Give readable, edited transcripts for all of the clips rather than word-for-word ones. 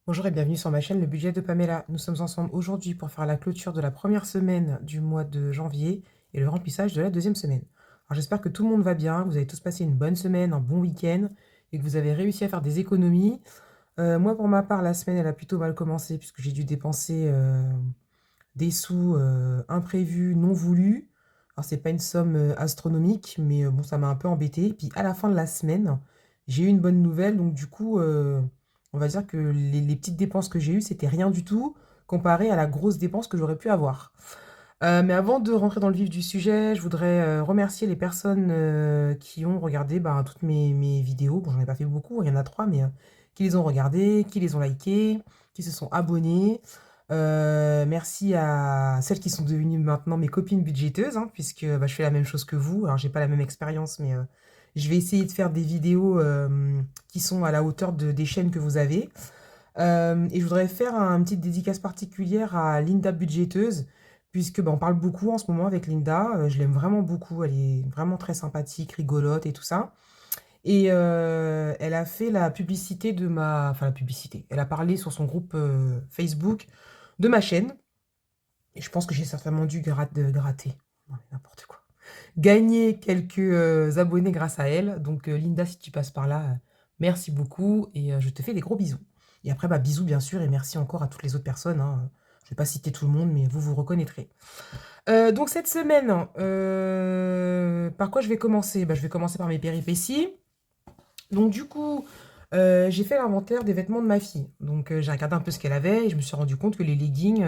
Bonjour et bienvenue sur ma chaîne Le Budget de Pamela. Nous sommes ensemble aujourd'hui pour faire la clôture de la première semaine du mois de janvier et le remplissage de la deuxième semaine. Alors j'espère que tout le monde va bien, que vous avez tous passé une bonne semaine, un bon week-end et que vous avez réussi à faire des économies. Moi pour ma part, la semaine elle a plutôt mal commencé puisque j'ai dû dépenser des sous imprévus, non voulus. Alors c'est pas une somme astronomique, mais bon ça m'a un peu embêté. Puis à la fin de la semaine, j'ai eu une bonne nouvelle, donc du coup on va dire que les petites dépenses que j'ai eues, c'était rien du tout comparé à la grosse dépense que j'aurais pu avoir. Mais avant de rentrer dans le vif du sujet, je voudrais remercier les personnes qui ont regardé toutes mes vidéos. Bon, j'en ai pas fait beaucoup, il y en a trois, mais qui les ont regardées, qui les ont likées, qui se sont abonnées. Merci à celles qui sont devenues maintenant mes copines budgéteuses, hein, puisque je fais la même chose que vous. Alors, j'ai pas la même expérience, mais je vais essayer de faire des vidéos qui sont à la hauteur des chaînes que vous avez. Et je voudrais faire une petite dédicace particulière à Linda Budgéteuse, puisque on parle beaucoup en ce moment avec Linda. Je l'aime vraiment beaucoup, elle est vraiment très sympathique, rigolote et tout ça. Et elle a fait la publicité de ma... Enfin, la publicité. Elle a parlé sur son groupe Facebook de ma chaîne. Et je pense que j'ai certainement dû gratter. Non, mais n'importe quoi. Gagner quelques abonnés grâce à elle. Donc, Linda, si tu passes par là, merci beaucoup. Et je te fais des gros bisous. Et après, bisous, bien sûr. Et merci encore à toutes les autres personnes, hein. Je ne vais pas citer tout le monde, mais vous vous reconnaîtrez. Donc, cette semaine, par quoi je vais commencer? Je vais commencer par mes péripéties. Donc du coup, j'ai fait l'inventaire des vêtements de ma fille. Donc j'ai regardé un peu ce qu'elle avait et je me suis rendu compte que les leggings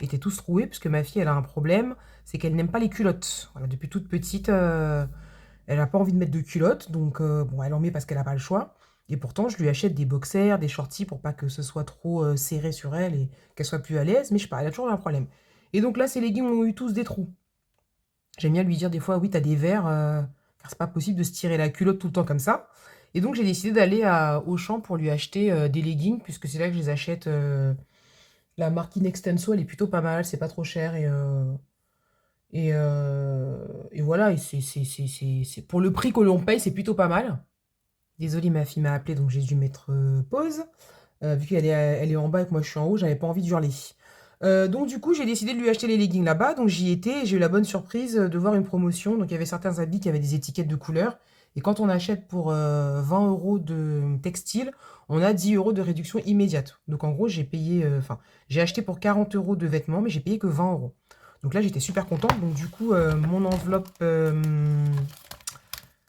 étaient tous troués puisque ma fille, elle a un problème, c'est qu'elle n'aime pas les culottes. Voilà, depuis toute petite, elle n'a pas envie de mettre de culottes, donc bon, elle en met parce qu'elle n'a pas le choix. Et pourtant, je lui achète des boxers, des shorties pour pas que ce soit trop serré sur elle et qu'elle soit plus à l'aise, mais je sais pas, elle a toujours un problème. Et donc là, ces leggings ont eu tous des trous. J'aime bien lui dire des fois, oui, t'as des verres, car c'est pas possible de se tirer la culotte tout le temps comme ça. Et donc j'ai décidé d'aller à Auchan pour lui acheter des leggings, puisque c'est là que je les achète. La marque Inextenso, elle est plutôt pas mal, c'est pas trop cher. Et voilà, et pour le prix que l'on paye, c'est plutôt pas mal. Désolée, ma fille m'a appelé, donc j'ai dû mettre pause. Vu qu'elle est en bas et que moi je suis en haut, j'avais pas envie de hurler. Donc du coup, j'ai décidé de lui acheter les leggings là-bas. Donc j'y étais et j'ai eu la bonne surprise de voir une promotion. Donc il y avait certains habits qui avaient des étiquettes de couleur. Et quand on achète pour 20 euros de textile, on a 10 euros de réduction immédiate. Donc en gros, j'ai acheté pour 40 euros de vêtements, mais j'ai payé que 20 euros. Donc là, j'étais super contente. Donc du coup, mon enveloppe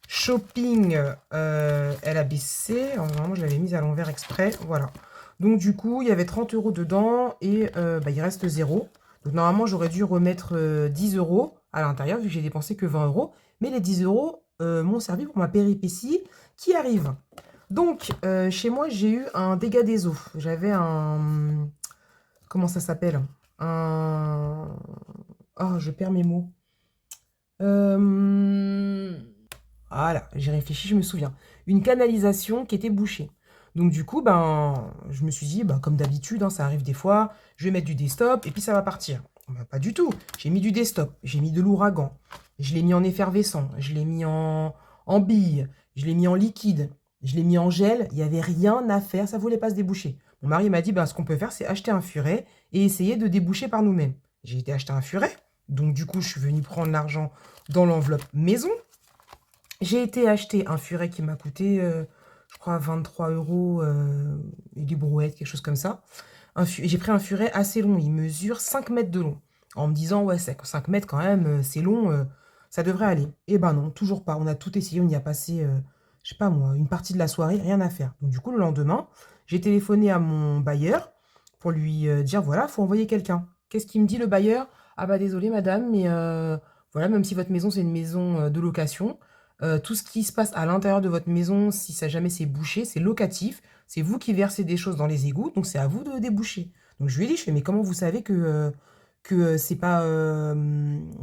shopping, elle a baissé. Alors, normalement, je l'avais mise à l'envers exprès. Voilà. Donc, du coup, il y avait 30 euros dedans et il reste zéro. Donc, normalement, j'aurais dû remettre 10 euros à l'intérieur vu que j'ai dépensé que 20 euros. Mais les 10 euros m'ont servi pour ma péripétie qui arrive. Donc, chez moi, j'ai eu un dégât des eaux. J'avais un... Comment ça s'appelle? Un... Oh, je perds mes mots. Euh... Voilà, j'ai réfléchi, je me souviens. Une canalisation qui était bouchée. Donc du coup, je me suis dit, comme d'habitude, hein, ça arrive des fois, je vais mettre du desktop et puis ça va partir. Pas du tout. J'ai mis du desktop, j'ai mis de l'ouragan, je l'ai mis en effervescent, je l'ai mis en bille, je l'ai mis en liquide, je l'ai mis en gel. Il n'y avait rien à faire, ça voulait pas se déboucher. Mon mari m'a dit, ce qu'on peut faire, c'est acheter un furet et essayer de déboucher par nous-mêmes. J'ai été acheter un furet, donc du coup, je suis venue prendre l'argent dans l'enveloppe maison. J'ai été acheter un furet qui m'a coûté, je crois, 23 euros et des brouettes, quelque chose comme ça. J'ai pris un furet assez long, il mesure 5 mètres de long. En me disant, ouais, 5 mètres quand même, c'est long, ça devrait aller. Et ben non, toujours pas. On a tout essayé, on y a passé, je sais pas moi, une partie de la soirée, rien à faire. Donc du coup, le lendemain, j'ai téléphoné à mon bailleur pour lui dire, voilà, faut envoyer quelqu'un. Qu'est-ce qu'il me dit le bailleur? Ah bah désolé madame, mais voilà, même si votre maison c'est une maison de location, tout ce qui se passe à l'intérieur de votre maison, si ça jamais c'est bouché, c'est locatif. C'est vous qui versez des choses dans les égouts, donc c'est à vous de déboucher. Donc je lui ai dit, je fais, mais comment vous savez que c'est pas,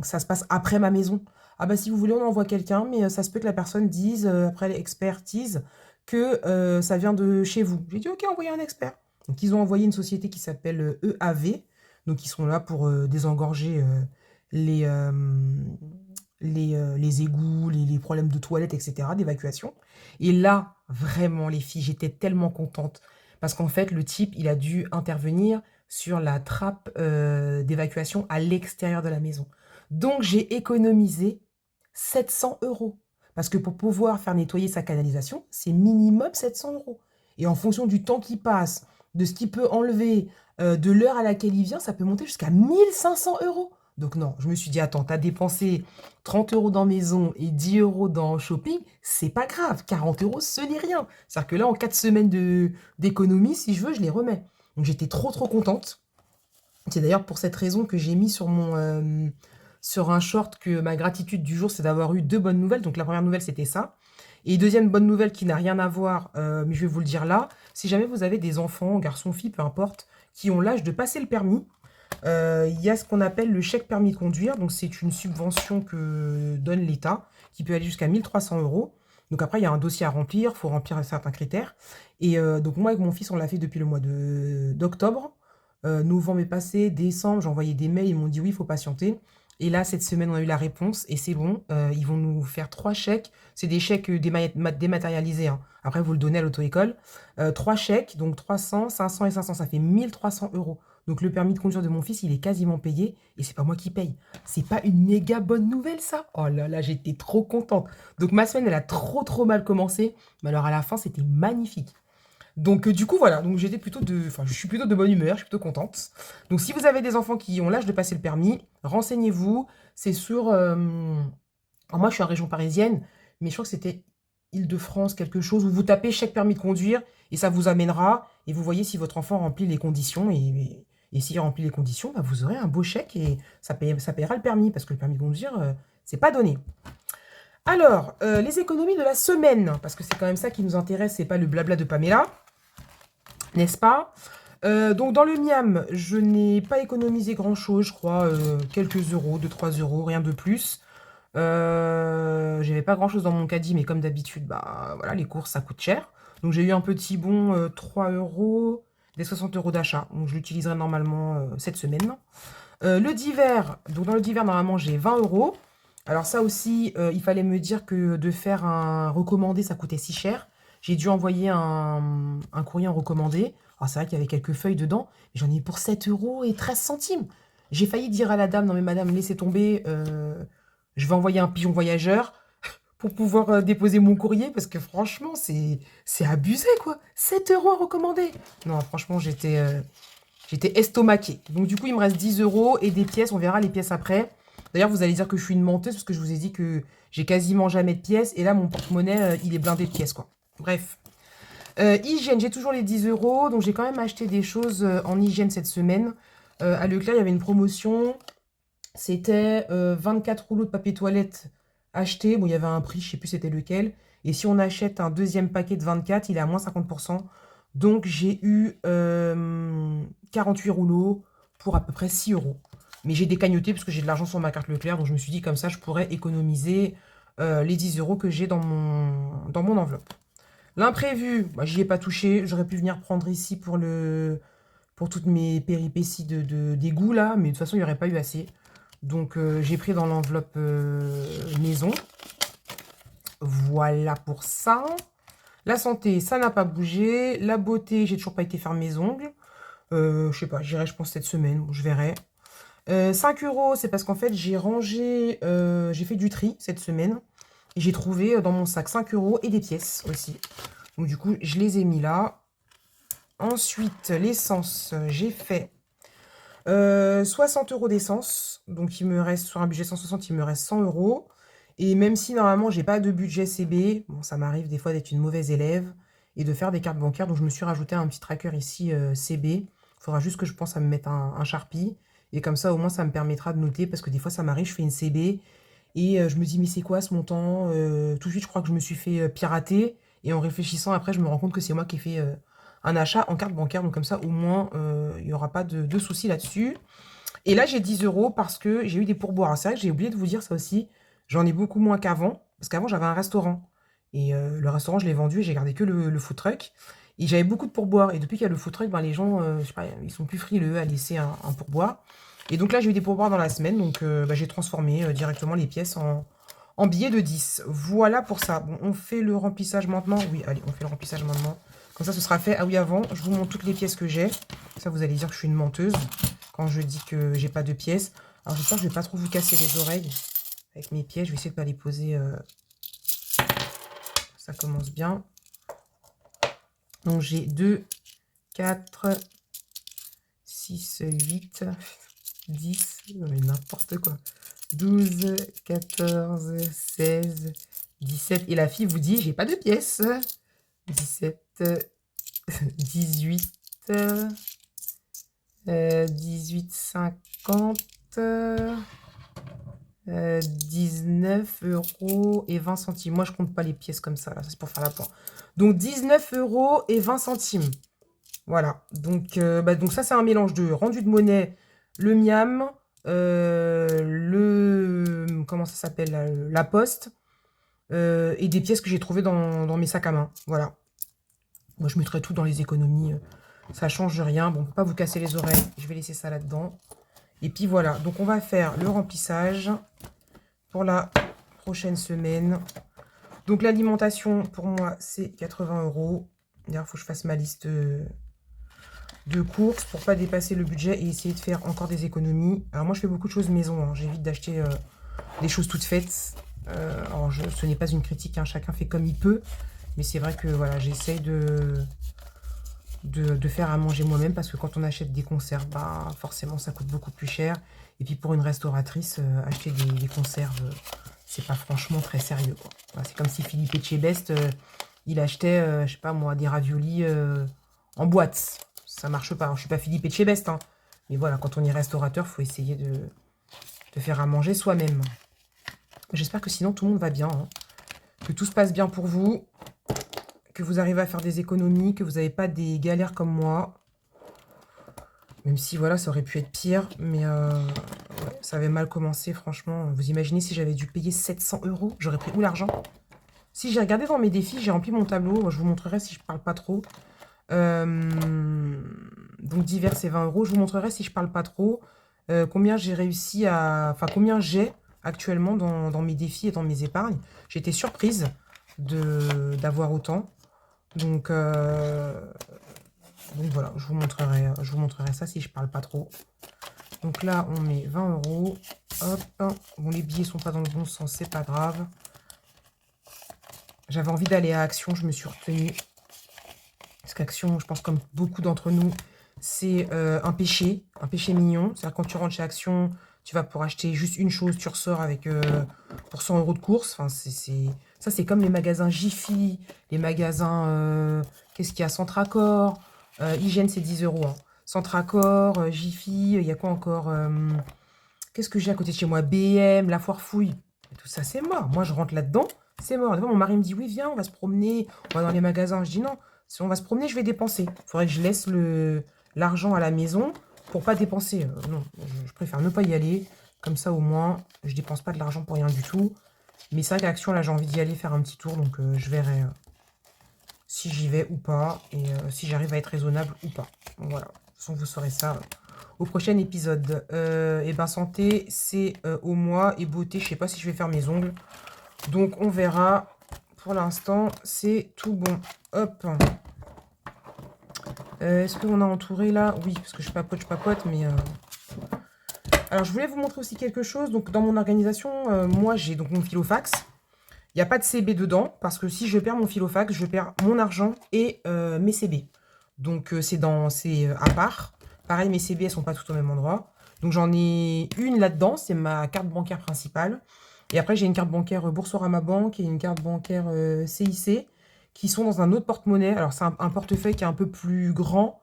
ça se passe après ma maison? Ah bah si vous voulez, on envoie quelqu'un, mais ça se peut que la personne dise, après l'expertise, que ça vient de chez vous. J'ai dit, ok, envoyez un expert. Donc ils ont envoyé une société qui s'appelle EAV, donc ils sont là pour désengorger les, euh, les égouts, les problèmes de toilettes, etc., d'évacuation. Et là, vraiment, les filles, j'étais tellement contente. Parce qu'en fait, le type, il a dû intervenir sur la trappe d'évacuation à l'extérieur de la maison. Donc, j'ai économisé 700 euros. Parce que pour pouvoir faire nettoyer sa canalisation, c'est minimum 700 euros. Et en fonction du temps qui passe, de ce qu'il peut enlever, de l'heure à laquelle il vient, ça peut monter jusqu'à 1500 euros. Donc non, je me suis dit, attends, t'as dépensé 30 euros dans maison et 10 euros dans shopping, c'est pas grave, 40 euros, ce n'est rien. C'est-à-dire que là, en 4 semaines d'économie, si je veux, je les remets. Donc j'étais trop contente. C'est d'ailleurs pour cette raison que j'ai mis sur un short que ma gratitude du jour, c'est d'avoir eu 2 bonnes nouvelles. Donc la première nouvelle, c'était ça. Et deuxième bonne nouvelle qui n'a rien à voir, mais je vais vous le dire là, si jamais vous avez des enfants, garçons, filles, peu importe, qui ont l'âge de passer le permis, il y a ce qu'on appelle le chèque permis de conduire. Donc c'est une subvention que donne l'État, qui peut aller jusqu'à 1300 euros. Donc après, il y a un dossier à remplir, il faut remplir certains critères. Et donc moi, avec mon fils, on l'a fait depuis le mois d'octobre. Novembre est passé, décembre, j'ai envoyé des mails, ils m'ont dit oui, il faut patienter. Et là, cette semaine, on a eu la réponse et c'est bon. Ils vont nous faire 3 chèques. C'est des chèques dématérialisés, hein. Après, vous le donnez à l'auto-école. 3 chèques, donc 300, 500 et 500, ça fait 1300 euros. Donc le permis de conduire de mon fils, il est quasiment payé et c'est pas moi qui paye. C'est pas une méga bonne nouvelle, ça? Oh là là, j'étais trop contente. Donc ma semaine, elle a trop mal commencé. Mais alors à la fin, c'était magnifique. Donc du coup voilà, donc je suis plutôt de bonne humeur, je suis plutôt contente. Donc si vous avez des enfants qui ont l'âge de passer le permis, renseignez-vous. C'est sur, alors moi je suis en région parisienne, mais je crois que c'était Île-de-France quelque chose où vous tapez chèque permis de conduire et ça vous amènera et vous voyez si votre enfant remplit les conditions et s'il remplit les conditions, bah, vous aurez un beau chèque et ça paiera le permis parce que le permis de conduire, c'est pas donné. Alors, les économies de la semaine, parce que c'est quand même ça qui nous intéresse, c'est pas le blabla de Pamela, n'est-ce pas? Donc dans le Miam, je n'ai pas économisé grand-chose, je crois, quelques euros, 2-3 euros, rien de plus. J'avais pas grand-chose dans mon caddie, mais comme d'habitude, bah voilà, les courses, ça coûte cher. Donc j'ai eu un petit bon 3 euros, des 60 euros d'achat. Donc je l'utiliserai normalement cette semaine. Le divers, donc dans le divers, normalement, j'ai 20 euros. Alors ça aussi, il fallait me dire que de faire un recommandé, ça coûtait si cher. J'ai dû envoyer un courrier en recommandé. Alors c'est vrai qu'il y avait quelques feuilles dedans, mais j'en ai eu pour 7 euros et 13 centimes. J'ai failli dire à la dame, non mais madame, laissez tomber, je vais envoyer un pigeon voyageur pour pouvoir déposer mon courrier, parce que franchement, c'est abusé, quoi. 7 euros à recommander. Non, franchement, j'étais estomaquée. Donc du coup, il me reste 10 euros et des pièces, on verra les pièces après. D'ailleurs, vous allez dire que je suis une menteuse, parce que je vous ai dit que j'ai quasiment jamais de pièces, et là, mon porte-monnaie, il est blindé de pièces, quoi. Bref. Hygiène, j'ai toujours les 10 euros, donc j'ai quand même acheté des choses en hygiène cette semaine. À Leclerc, il y avait une promotion. C'était 24 rouleaux de papier toilette achetés. Bon, il y avait un prix, je ne sais plus c'était lequel. Et si on achète un deuxième paquet de 24, il est à moins 50%. Donc j'ai eu 48 rouleaux pour à peu près 6 euros. Mais j'ai décagnoté parce que j'ai de l'argent sur ma carte Leclerc. Donc je me suis dit comme ça, je pourrais économiser les 10 euros que j'ai dans mon enveloppe. L'imprévu, bah, j'y ai pas touché. J'aurais pu venir prendre ici pour toutes mes péripéties d'égout là. Mais de toute façon, il n'y aurait pas eu assez. Donc j'ai pris dans l'enveloppe maison. Voilà pour ça. La santé, ça n'a pas bougé. La beauté, j'ai toujours pas été faire mes ongles. Je sais pas, j'irai je pense cette semaine, je verrai. 5 euros, c'est parce qu'en fait j'ai rangé, j'ai fait du tri cette semaine. Et j'ai trouvé dans mon sac 5 euros et des pièces aussi. Donc du coup, je les ai mis là. Ensuite, l'essence, j'ai fait 60 euros d'essence. Donc il me reste, sur un budget 160, il me reste 100 euros. Et même si normalement, j'ai pas de budget CB, bon, ça m'arrive des fois d'être une mauvaise élève et de faire des cartes bancaires. Donc je me suis rajouté un petit tracker ici CB. Il faudra juste que je pense à me mettre un Sharpie. Et comme ça, au moins, ça me permettra de noter. Parce que des fois, ça m'arrive, je fais une CB. Et je me dis, mais c'est quoi ce montant? Tout de suite, je crois que je me suis fait pirater. Et en réfléchissant, après, je me rends compte que c'est moi qui ai fait un achat en carte bancaire. Donc comme ça, au moins, il n'y aura pas de soucis là-dessus. Et là, j'ai 10 euros parce que j'ai eu des pourboires. C'est vrai que j'ai oublié de vous dire ça aussi. J'en ai beaucoup moins qu'avant. Parce qu'avant, j'avais un restaurant. Et le restaurant, je l'ai vendu et j'ai gardé que le food truck. Et j'avais beaucoup de pourboires. Et depuis qu'il y a le food truck, ben, les gens, je sais pas, ils sont plus frileux à laisser un pourboire. Et donc là, j'ai eu des pourboires dans la semaine. Donc bah, j'ai transformé directement les pièces en billets de 10. Voilà pour ça. Bon, on fait le remplissage maintenant. Oui, allez, on fait le remplissage maintenant. Comme ça, ce sera fait. Ah oui, avant, je vous montre toutes les pièces que j'ai. Ça, vous allez dire que je suis une menteuse quand je dis que j'ai pas de pièces. Alors, j'espère que je vais pas trop vous casser les oreilles avec mes pièces. Je vais essayer de pas les poser. Ça commence bien. Donc, j'ai 2, 4, 6, 8, 10, mais n'importe quoi. 12, 14, 16, 17. Et la fille vous dit, j'ai pas de pièces. 17, 18, 18, 50, 19 € et 20 centimes. Moi, je compte pas les pièces comme ça, là, c'est pour faire la pointe. Donc, 19 € et 20 centimes. Voilà. Donc, donc ça, c'est un mélange de rendu de monnaie, le miam, comment ça s'appelle, la poste, et des pièces que j'ai trouvées dans mes sacs à main. Voilà. Moi, je mettrai tout dans les économies. Ça change rien. Bon, on peut pas vous casser les oreilles. Je vais laisser ça là-dedans. Et puis voilà. Donc, on va faire le remplissage pour la prochaine semaine. Donc, l'alimentation, pour moi, c'est 80 €. D'ailleurs, il faut que je fasse ma liste de courses pour pas dépasser le budget et essayer de faire encore des économies. Alors, moi, je fais beaucoup de choses maison. Hein. J'évite d'acheter des choses toutes faites. Alors, ce n'est pas une critique. Hein. Chacun fait comme il peut. Mais c'est vrai que voilà, j'essaye de faire à manger moi-même parce que quand on achète des conserves, bah, forcément ça coûte beaucoup plus cher. Et puis pour une restauratrice, acheter des conserves, c'est pas franchement très sérieux, quoi. Voilà, c'est comme si Philippe Etchebest, il achetait, je sais pas moi, des raviolis en boîte. Ça marche pas. Alors, je suis pas Philippe Etchebest, hein. Mais voilà, quand on est restaurateur, faut essayer de faire à manger soi-même. J'espère que sinon tout le monde va bien, hein. Que tout se passe bien pour vous. Que vous arrivez à faire des économies, que vous n'avez pas des galères comme moi. Même si, voilà, ça aurait pu être pire. Mais ouais, ça avait mal commencé, franchement. Vous imaginez si j'avais dû payer 700 €, j'aurais pris où l'argent? Si j'ai regardé dans mes défis, j'ai rempli mon tableau. Je vous montrerai si je parle pas trop. Donc, divers, c'est 20 €. Je vous montrerai si je parle pas trop. Combien j'ai réussi à... Enfin, combien j'ai actuellement dans mes défis et dans mes épargnes. J'ai été surprise d'avoir autant. Donc voilà, je vous montrerai ça si je parle pas trop. Donc là, on met 20 €. Hop. Bon, les billets sont pas dans le bon sens, c'est pas grave. J'avais envie d'aller à Action, je me suis retenue. Parce qu'Action, je pense comme beaucoup d'entre nous, c'est un péché mignon. C'est-à-dire quand tu rentres chez Action, tu vas pour acheter juste une chose, tu ressors avec pour 100 € de course. Enfin, ça, c'est comme les magasins Jiffy, les magasins, qu'est-ce qu'il y a, Centracor, Hygiène, c'est 10 €. Hein. Centracor, Jiffy, il y a quoi encore qu'est-ce que j'ai à côté de chez moi, BM, La Foire Fouille. Et tout ça, c'est mort. Moi, je rentre là-dedans, c'est mort. Des fois, mon mari me dit, oui, viens, on va se promener, on va dans les magasins. Je dis, non, si on va se promener, je vais dépenser. Il faudrait que je laisse l'argent à la maison pour pas dépenser. Non, je préfère ne pas y aller. Comme ça, au moins, je dépense pas de l'argent pour rien du tout. Mais c'est vrai qu'à Action, là, j'ai envie d'y aller faire un petit tour. Donc, je verrai si j'y vais ou pas. Et si j'arrive à être raisonnable ou pas. Donc, voilà. De toute façon, vous saurez ça au prochain épisode. Et ben, santé, c'est au mois. Et beauté, je sais pas si je vais faire mes ongles. Donc, on verra. Pour l'instant, c'est tout bon. Hop. Est-ce qu'on a entouré là? Oui, parce que je papote, mais... Alors, je voulais vous montrer aussi quelque chose. Donc, dans mon organisation, moi, j'ai donc mon filofax. Il n'y a pas de CB dedans, parce que si je perds mon filofax, je perds mon argent et mes CB. Donc, c'est à part. Pareil, mes CB, elles ne sont pas toutes au même endroit. Donc, j'en ai une là-dedans. C'est ma carte bancaire principale. Et après, j'ai une carte bancaire Boursorama Banque et une carte bancaire CIC qui sont dans un autre porte-monnaie. Alors, c'est un portefeuille qui est un peu plus grand,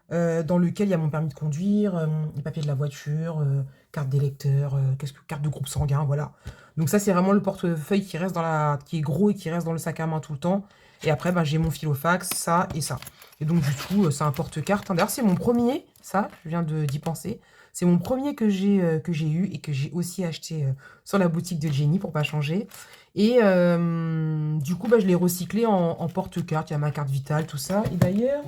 dans lequel il y a mon permis de conduire, les papiers de la voiture, carte d'électeur, carte de groupe sanguin, voilà. Donc ça, c'est vraiment le portefeuille qui reste qui est gros et qui reste dans le sac à main tout le temps. Et après, bah, j'ai mon filofax, ça et ça. Et donc, du coup, c'est un porte-carte. D'ailleurs, c'est mon premier, ça, je viens d'y penser. C'est mon premier que j'ai eu et que j'ai aussi acheté sur la boutique de Jenny pour pas changer. Et du coup, bah, je l'ai recyclé en porte-carte. Il y a ma carte vitale, tout ça. Et d'ailleurs,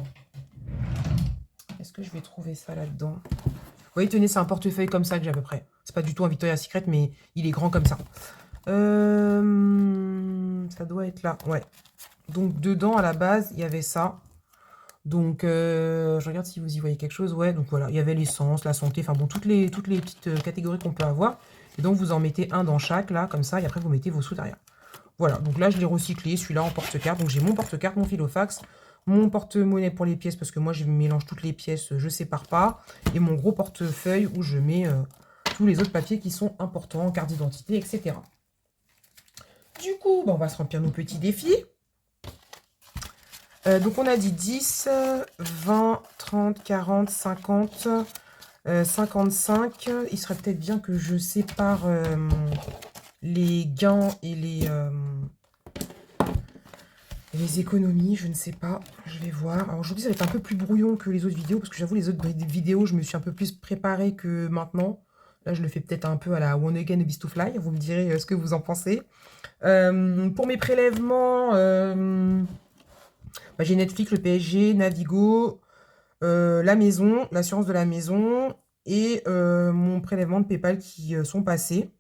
est-ce que je vais trouver ça là-dedans? Vous voyez, tenez, c'est un portefeuille comme ça que j'ai à peu près. C'est pas du tout un Victoria's Secret, mais il est grand comme ça. Ça doit être là, ouais. Donc dedans, à la base, il y avait ça. Donc, je regarde si vous y voyez quelque chose. Ouais, donc voilà, il y avait l'essence, la santé, enfin bon, toutes les petites catégories qu'on peut avoir. Et donc, vous en mettez un dans chaque, là, comme ça, et après, vous mettez vos sous derrière. Voilà, donc là, je l'ai recyclé, celui-là en porte-carte. Donc, j'ai mon porte-carte, mon filofax, mon porte-monnaie pour les pièces, parce que moi, je mélange toutes les pièces, je sépare pas. Et mon gros portefeuille où je mets tous les autres papiers qui sont importants, carte d'identité, etc. Du coup, on va se remplir nos petits défis. Donc on a dit 10, 20, 30, 40, 50, 55. Il serait peut-être bien que je sépare les gains et les économies. Je ne sais pas. Je vais voir. Alors aujourd'hui, ça va être un peu plus brouillon que les autres vidéos parce que j'avoue, les autres vidéos, je me suis un peu plus préparée que maintenant. Là, je le fais peut-être un peu à la One Again Beast to Fly. Vous me direz ce que vous en pensez. Pour mes prélèvements... bah, j'ai Netflix, le PSG, Navigo, la maison, l'assurance de la maison et mon prélèvement de PayPal qui sont passés.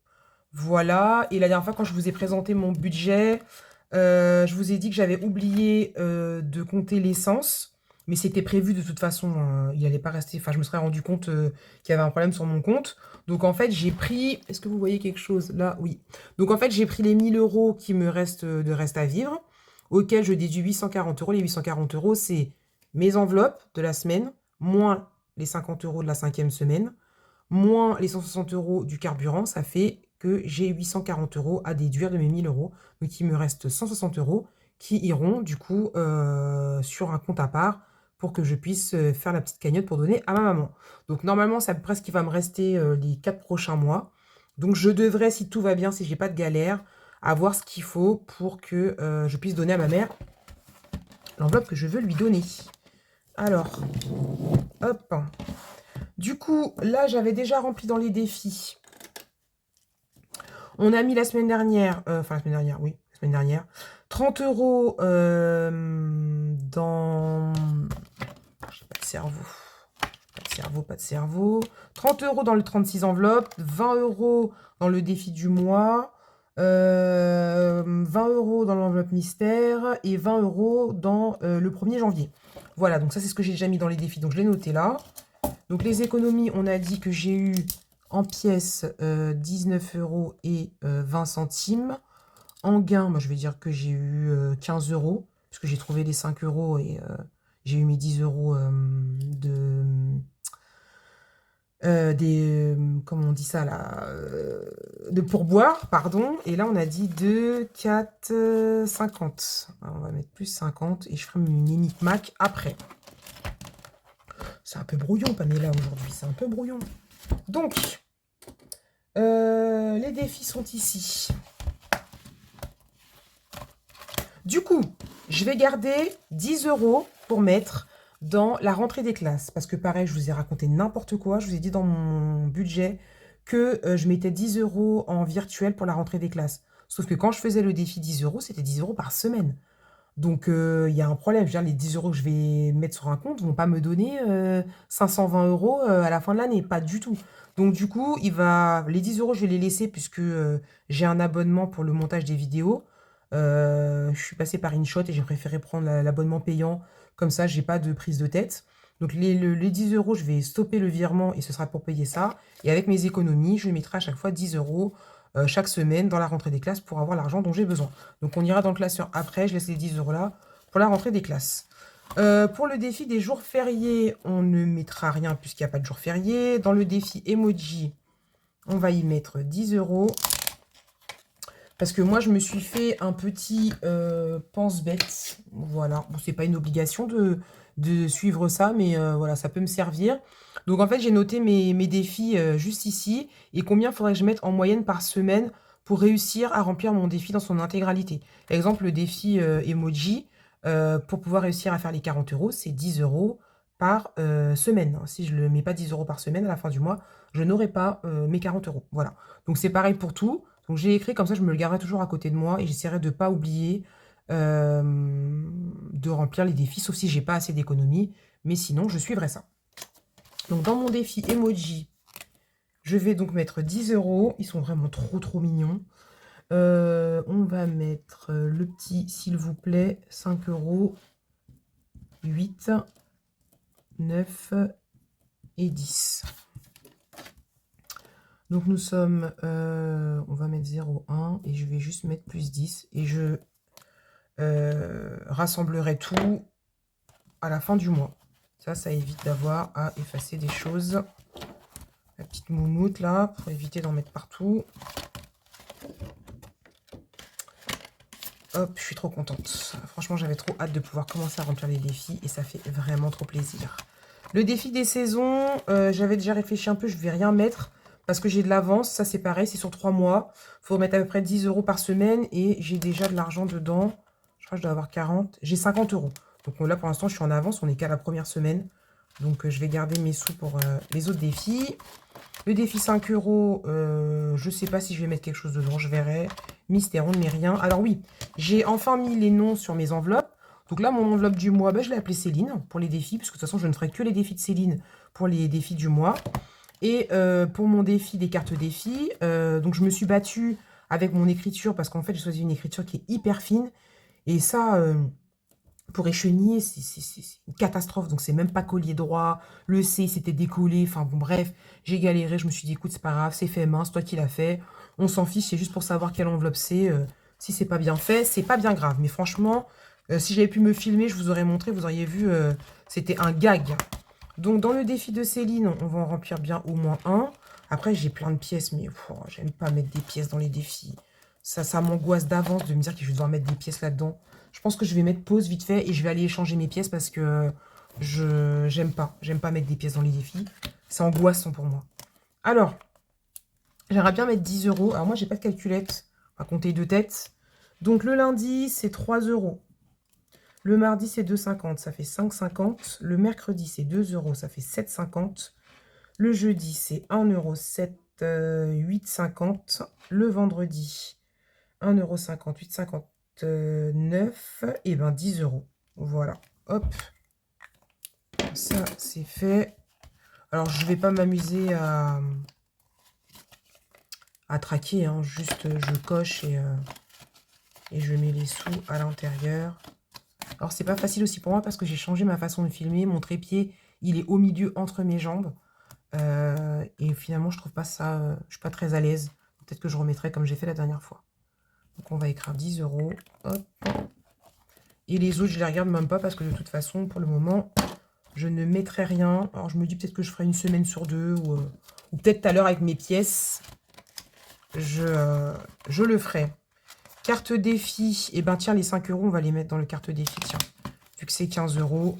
Voilà. Et la dernière fois, quand je vous ai présenté mon budget, je vous ai dit que j'avais oublié de compter l'essence. Mais c'était prévu de toute façon. Il n'allait pas rester. Enfin, je me serais rendu compte qu'il y avait un problème sur mon compte. Donc, en fait, j'ai pris... Est-ce que vous voyez quelque chose là? Oui. Donc, en fait, j'ai pris les 1000 euros qui me restent de reste à vivre, auquel je déduis 840 euros. Les 840 euros, c'est mes enveloppes de la semaine, moins les 50 euros de la 5e semaine, moins les 160 euros du carburant. Ça fait que j'ai 840 euros à déduire de mes 1000 euros. Donc, il me reste 160 euros qui iront, du coup, sur un compte à part pour que je puisse faire la petite cagnotte pour donner à ma maman. Donc, normalement, c'est à peu près ce qui va me rester les 4 prochains mois. Donc, je devrais, si tout va bien, si j'ai pas de galère, avoir ce qu'il faut pour que je puisse donner à ma mère l'enveloppe que je veux lui donner. Alors, hop. Du coup, là, j'avais déjà rempli dans les défis. On a mis la semaine dernière, enfin la semaine dernière, oui, la semaine dernière, 30 euros dans... J'ai pas de cerveau. Pas de cerveau, pas de cerveau. 30 euros dans le 36 enveloppes, 20 euros dans le défi du mois, 20 euros dans l'enveloppe mystère et 20 euros dans le 1er janvier. Voilà, donc ça c'est ce que j'ai déjà mis dans les défis, donc je l'ai noté là. Donc les économies, on a dit que j'ai eu en pièces 19 euros et 20 centimes. En gain, moi je vais dire que j'ai eu 15 euros, puisque j'ai trouvé les 5 euros et j'ai eu mes 10 euros comment on dit ça là, de pourboire, pardon. Et là on a dit 2, 4, 50. Alors, on va mettre plus 50 et je ferai une limite Mac après. C'est un peu brouillon, Pamela, aujourd'hui. C'est un peu brouillon. Donc, les défis sont ici. Du coup, je vais garder 10 euros pour mettre dans la rentrée des classes. Parce que pareil, je vous ai raconté n'importe quoi. Je vous ai dit dans mon budget que je mettais 10 euros en virtuel pour la rentrée des classes. Sauf que quand je faisais le défi 10 euros, c'était 10 euros par semaine. Donc, il y a un problème. Je veux dire, les 10 euros que je vais mettre sur un compte ne vont pas me donner 520 euros à la fin de l'année. Pas du tout. Donc, du coup, les 10 euros, je vais les laisser puisque j'ai un abonnement pour le montage des vidéos. Je suis passée par InShot et j'ai préféré prendre l'abonnement payant. Comme ça, j'ai pas de prise de tête. Donc, les 10 euros, je vais stopper le virement et ce sera pour payer ça. Et avec mes économies, je mettrai à chaque fois 10 euros chaque semaine dans la rentrée des classes pour avoir l'argent dont j'ai besoin. Donc on ira dans le classeur après, je laisse les 10 euros là pour la rentrée des classes. Pour le défi des jours fériés, on ne mettra rien puisqu'il n'y a pas de jour férié. Dans le défi emoji, on va y mettre 10 euros. Parce que moi, je me suis fait un petit pense-bête. Voilà. Bon, c'est pas une obligation de suivre ça, mais voilà, ça peut me servir. Donc, en fait, j'ai noté mes défis juste ici et combien faudrait que je mette en moyenne par semaine pour réussir à remplir mon défi dans son intégralité. Par exemple, le défi emoji, pour pouvoir réussir à faire les 40 euros, c'est 10 euros par semaine. Si je ne mets pas 10 euros par semaine à la fin du mois, je n'aurai pas mes 40 euros. Voilà. Donc, c'est pareil pour tout. Donc j'ai écrit, comme ça je me le garderai toujours à côté de moi et j'essaierai de ne pas oublier de remplir les défis, sauf si j'ai pas assez d'économies, mais sinon je suivrai ça. Donc dans mon défi emoji, je vais donc mettre 10 euros, ils sont vraiment trop mignons. On va mettre le petit, s'il vous plaît, 5 euros, 8, 9 et 10. Donc nous sommes, on va mettre 0,1 et je vais juste mettre plus 10 et je rassemblerai tout à la fin du mois. Ça évite d'avoir à effacer des choses. La petite moumoute là, pour éviter d'en mettre partout. Hop, je suis trop contente. Franchement, j'avais trop hâte de pouvoir commencer à remplir les défis et ça fait vraiment trop plaisir. Le défi des saisons, j'avais déjà réfléchi un peu, je vais rien mettre parce que j'ai de l'avance. Ça, c'est pareil, c'est sur 3 mois. Il faut mettre à peu près 10 euros par semaine et j'ai déjà de l'argent dedans. Je crois que je dois avoir 40. J'ai 50 euros. Donc là, pour l'instant, je suis en avance. On n'est qu'à la première semaine. Donc, je vais garder mes sous pour les autres défis. Le défi 5 euros, je ne sais pas si je vais mettre quelque chose dedans, je verrai. Mystère, on ne met rien. Alors oui, j'ai enfin mis les noms sur mes enveloppes. Donc là, mon enveloppe du mois, je l'ai appelée Céline pour les défis, parce que de toute façon, je ne ferai que les défis de Céline pour les défis du mois. Et pour mon défi des cartes défis, donc je me suis battue avec mon écriture, parce qu'en fait, j'ai choisi une écriture qui est hyper fine. Et ça, pour écheniller, c'est une catastrophe. Donc, c'est même pas collé droit. Le C, c'était décollé. Enfin, bon, bref, j'ai galéré. Je me suis dit, écoute, c'est pas grave, c'est fait main, c'est toi qui l'as fait. On s'en fiche, c'est juste pour savoir quelle enveloppe c'est. Si c'est pas bien fait, c'est pas bien grave. Mais franchement, si j'avais pu me filmer, je vous aurais montré, vous auriez vu, c'était un gag. Donc, dans le défi de Céline, on va en remplir bien au moins un. Après, j'ai plein de pièces, mais j'aime pas mettre des pièces dans les défis. Ça m'angoisse d'avance de me dire que je vais devoir mettre des pièces là-dedans. Je pense que je vais mettre pause vite fait et je vais aller échanger mes pièces parce que j'aime pas. J'aime pas mettre des pièces dans les défis. C'est angoissant pour moi. Alors, j'aimerais bien mettre 10 euros. Alors moi, j'ai pas de calculette. On va compter deux têtes. Donc le lundi, c'est 3 euros. Le mardi, c'est 2,50. Ça fait 5,50. Le mercredi, c'est 2 euros. Ça fait 7,50. Le jeudi, c'est 1 euro 7, 8,50. Le vendredi, 1,50 €, 8,59 et ben 10 euros. Voilà, hop, ça c'est fait. Alors je vais pas m'amuser à traquer, hein. Juste je coche et je mets les sous à l'intérieur. Alors c'est pas facile aussi pour moi parce que j'ai changé ma façon de filmer. Mon trépied, il est au milieu entre mes jambes. Et finalement je trouve pas ça, je suis pas très à l'aise. Peut-être que je remettrai comme j'ai fait la dernière fois. Donc on va écrire 10 euros. Hop. Et les autres, je les regarde même pas parce que de toute façon, pour le moment, je ne mettrai rien. Alors je me dis peut-être que je ferai une semaine sur deux ou peut-être tout à l'heure avec mes pièces, je le ferai. Carte défi, et ben tiens, les 5 euros, on va les mettre dans le carte défi, tiens. Vu que c'est 15 euros.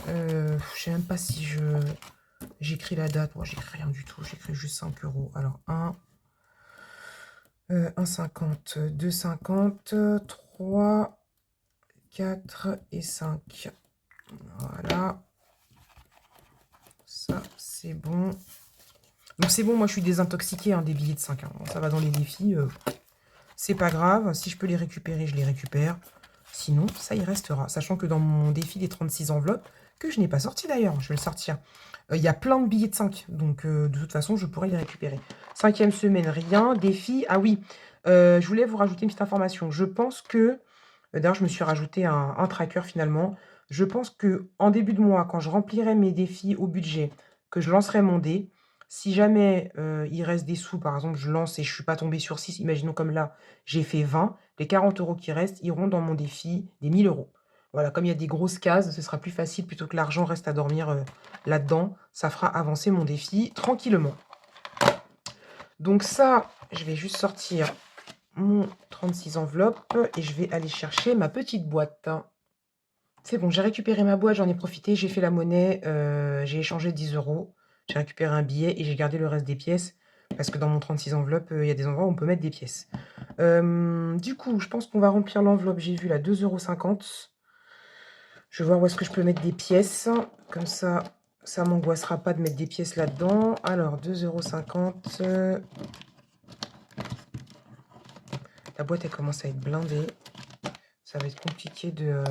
Je sais même pas si j'écris la date. Moi, j'écris rien du tout. J'écris juste 5 euros. Alors, 1,50, 2,50, 3, 4 et 5. Voilà. Ça, c'est bon. Donc, c'est bon, moi, je suis désintoxiquée des billets de 5. Bon, ça va dans les défis. C'est pas grave. Si je peux les récupérer, je les récupère. Sinon, ça y restera. Sachant que dans mon défi des 36 enveloppes, que je n'ai pas sorti d'ailleurs, je vais le sortir. Il y a plein de billets de 5. Donc, de toute façon, je pourrais les récupérer. 5e semaine, rien. Défi. Ah oui, je voulais vous rajouter une petite information. Je pense que... D'ailleurs, je me suis rajouté un tracker finalement. Je pense que en début de mois, quand je remplirai mes défis au budget, que je lancerai mon dé, si jamais il reste des sous, par exemple, je lance et je ne suis pas tombée sur 6, imaginons comme là, j'ai fait 20, les 40 euros qui restent iront dans mon défi des 1000 euros. Voilà, comme il y a des grosses cases, ce sera plus facile plutôt que l'argent reste à dormir là-dedans. Ça fera avancer mon défi tranquillement. Donc ça, je vais juste sortir mon 36 enveloppes et je vais aller chercher ma petite boîte. C'est bon, j'ai récupéré ma boîte, j'en ai profité, j'ai fait la monnaie, j'ai échangé 10 euros, j'ai récupéré un billet et j'ai gardé le reste des pièces parce que dans mon 36 enveloppes, il y a des endroits où on peut mettre des pièces. Du coup, je pense qu'on va remplir l'enveloppe, j'ai vu là, 2,50 €. Je vais voir où est-ce que je peux mettre des pièces, comme ça m'angoissera pas de mettre des pièces là-dedans. Alors, 2,50 €. La boîte, elle commence à être blindée. Ça va être compliqué de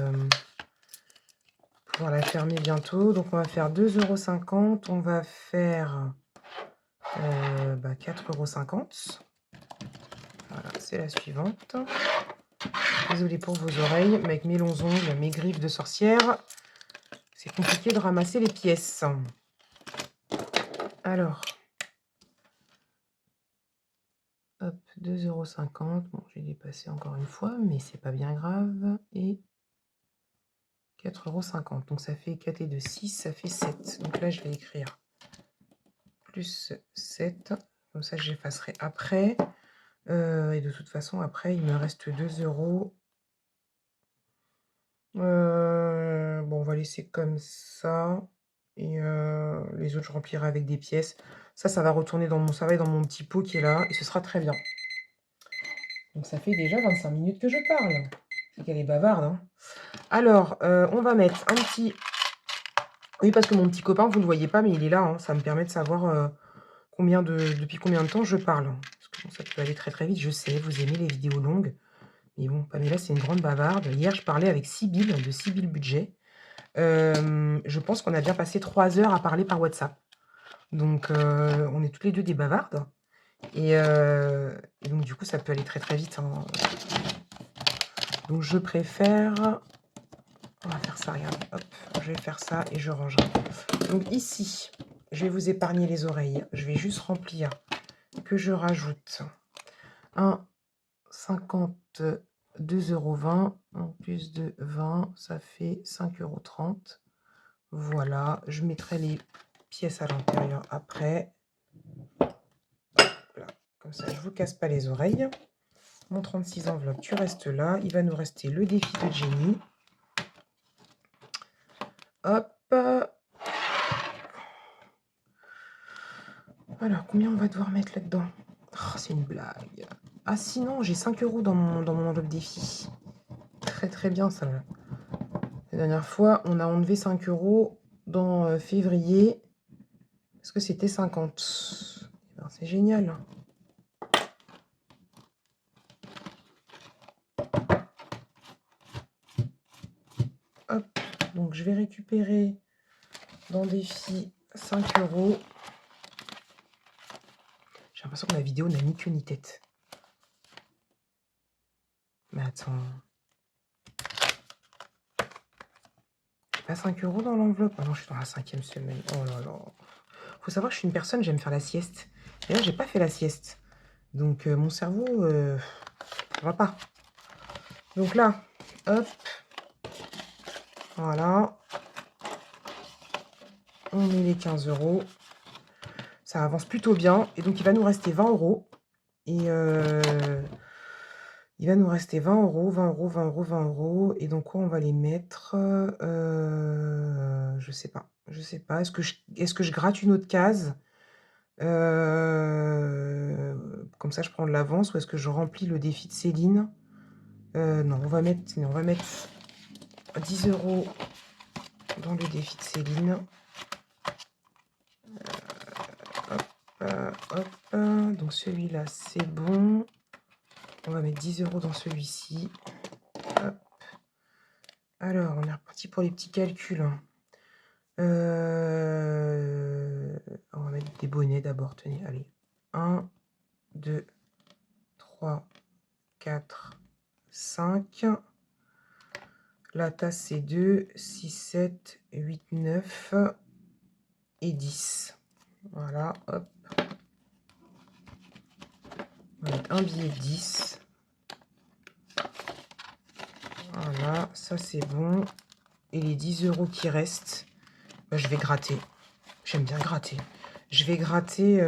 pouvoir la fermer bientôt. Donc, on va faire 2,50 €. On va faire 4,50 €. Voilà, passer la suivante. Désolée pour vos oreilles, mais avec mes longs ongles, mes griffes de sorcière, c'est compliqué de ramasser les pièces. Alors, hop, 2,50 €. Bon, j'ai dépassé encore une fois, mais c'est pas bien grave. Et 4,50 €. Donc ça fait 4 et 2, 6, ça fait 7. Donc là, je vais écrire plus 7. Comme ça, j'effacerai après. Et de toute façon, après, il me reste 2 €. Bon, on va laisser comme ça. Et les autres, je remplirai avec des pièces. Ça va retourner dans mon, ça va être dans mon petit pot qui est là. Et ce sera très bien. Donc ça fait déjà 25 minutes que je parle. C'est qu'elle est bavarde, hein. Alors, on va mettre un petit... Oui, parce que mon petit copain, vous ne le voyez pas, mais il est là, hein. Ça me permet de savoir depuis combien de temps je parle. Parce que bon, ça peut aller très très vite, je sais, vous aimez les vidéos longues. Mais bon, Pamela, c'est une grande bavarde. Hier, je parlais avec Sybille, de Sybille Budget. Je pense qu'on a bien passé 3 heures à parler par WhatsApp. Donc, on est toutes les deux des bavardes. Et donc, du coup, ça peut aller très très vite, hein. Donc, je préfère... On va faire ça, regarde. Hop, je vais faire ça et je rangerai. Donc, ici, je vais vous épargner les oreilles. Je vais juste remplir que je rajoute 1,50 2,20 €. En plus de 20, ça fait 5,30 €. Voilà, je mettrai les pièces à l'intérieur après. Voilà. Comme ça, je ne vous casse pas les oreilles. Mon 36 enveloppes, tu restes là. Il va nous rester le défi de Jenny. Hop. Alors, combien on va devoir mettre là-dedans? Oh, c'est une blague. Ah, sinon, j'ai 5 € dans mon enveloppe défi. Très, très bien, ça. La dernière fois, on a enlevé 5 € dans février. Parce que c'était 50. C'est génial. Hop. Donc, je vais récupérer dans défi 5 €. J'ai l'impression que la vidéo n'a ni queue ni tête. Mais attends. J'ai pas 5 € dans l'enveloppe. Ah non, je suis dans la 5e semaine. Oh là là. Faut savoir que je suis une personne, j'aime faire la sieste. Et là, j'ai pas fait la sieste. Donc, mon cerveau, ça va pas. Donc là, hop. Voilà. On met les 15 €. Ça avance plutôt bien. Et donc, il va nous rester 20 €. Et il va nous rester 20 €, 20 €, 20 €, 20 €. Et donc, quoi, on va les mettre je sais pas. Je sais pas. Est-ce que je gratte une autre case comme ça, je prends de l'avance. Ou est-ce que je remplis le défi de Céline non, on va mettre 10 € dans le défi de Céline. Hop. Donc, celui-là, c'est bon. On va mettre 10 € dans celui-ci. Hop. Alors, on est reparti pour les petits calculs. On va mettre des bonnets d'abord. Tenez, allez. 1, 2, 3, 4, 5. La tasse, c'est 2, 6, 7, 8, 9 et 10. Voilà, hop. On va mettre un billet 10. Voilà, ça c'est bon. Et les 10 € qui restent, bah, je vais gratter. J'aime bien gratter. Je vais gratter...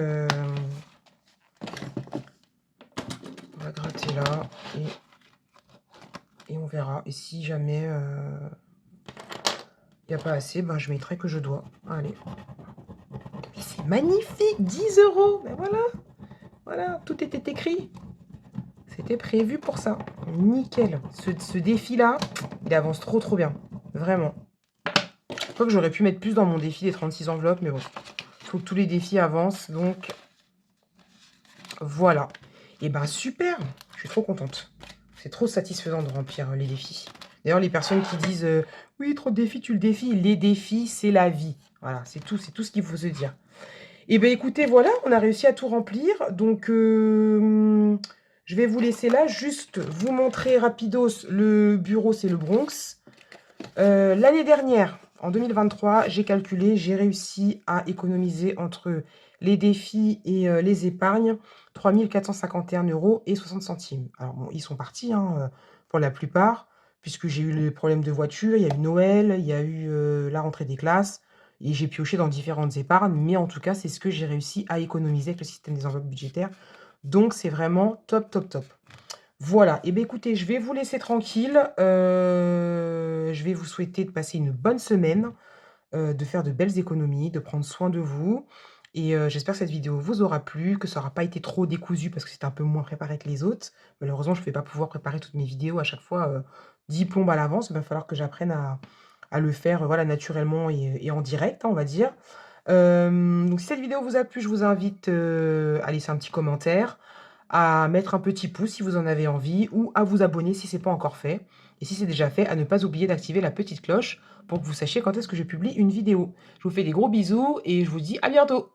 on va gratter là. Et on verra. Et si jamais il n'y a pas assez, ben, je mettrai que je dois. Allez. Mais c'est magnifique, 10 €. Ben voilà. Voilà, tout était écrit. C'était prévu pour ça. Nickel. Ce défi-là, il avance trop trop bien. Vraiment. Je crois que j'aurais pu mettre plus dans mon défi des 36 enveloppes, mais bon. Il faut que tous les défis avancent. Donc, voilà. Et ben super. Je suis trop contente. C'est trop satisfaisant de remplir les défis. D'ailleurs, les personnes qui disent oui, trop de défis, tu le défis. Les défis, c'est la vie. Voilà, c'est tout ce qu'il faut se dire. Et bien, écoutez, voilà, on a réussi à tout remplir. Donc, Je vais vous laisser là, juste vous montrer rapidos, le bureau, c'est le Bronx. L'année dernière, en 2023, j'ai calculé, j'ai réussi à économiser entre les défis et les épargnes 3 451 € et 60 centimes. Alors bon, ils sont partis hein, pour la plupart, puisque j'ai eu les problèmes de voiture, il y a eu Noël, il y a eu la rentrée des classes, et j'ai pioché dans différentes épargnes, mais en tout cas, c'est ce que j'ai réussi à économiser avec le système des enveloppes budgétaires. Donc, c'est vraiment top, top, top. Voilà, et bien écoutez, je vais vous laisser tranquille. Je vais vous souhaiter de passer une bonne semaine, de faire de belles économies, de prendre soin de vous. Et j'espère que cette vidéo vous aura plu, que ça n'aura pas été trop décousu parce que c'était un peu moins préparé que les autres. Malheureusement, je ne vais pas pouvoir préparer toutes mes vidéos à chaque fois 10 plombes à l'avance. Il va falloir que j'apprenne à le faire voilà, naturellement et en direct, hein, on va dire. Donc si cette vidéo vous a plu, je vous invite à laisser un petit commentaire, à mettre un petit pouce si vous en avez envie, ou à vous abonner si ce n'est pas encore fait. Et si c'est déjà fait, à ne pas oublier d'activer la petite cloche pour que vous sachiez quand est-ce que je publie une vidéo. Je vous fais des gros bisous et je vous dis à bientôt.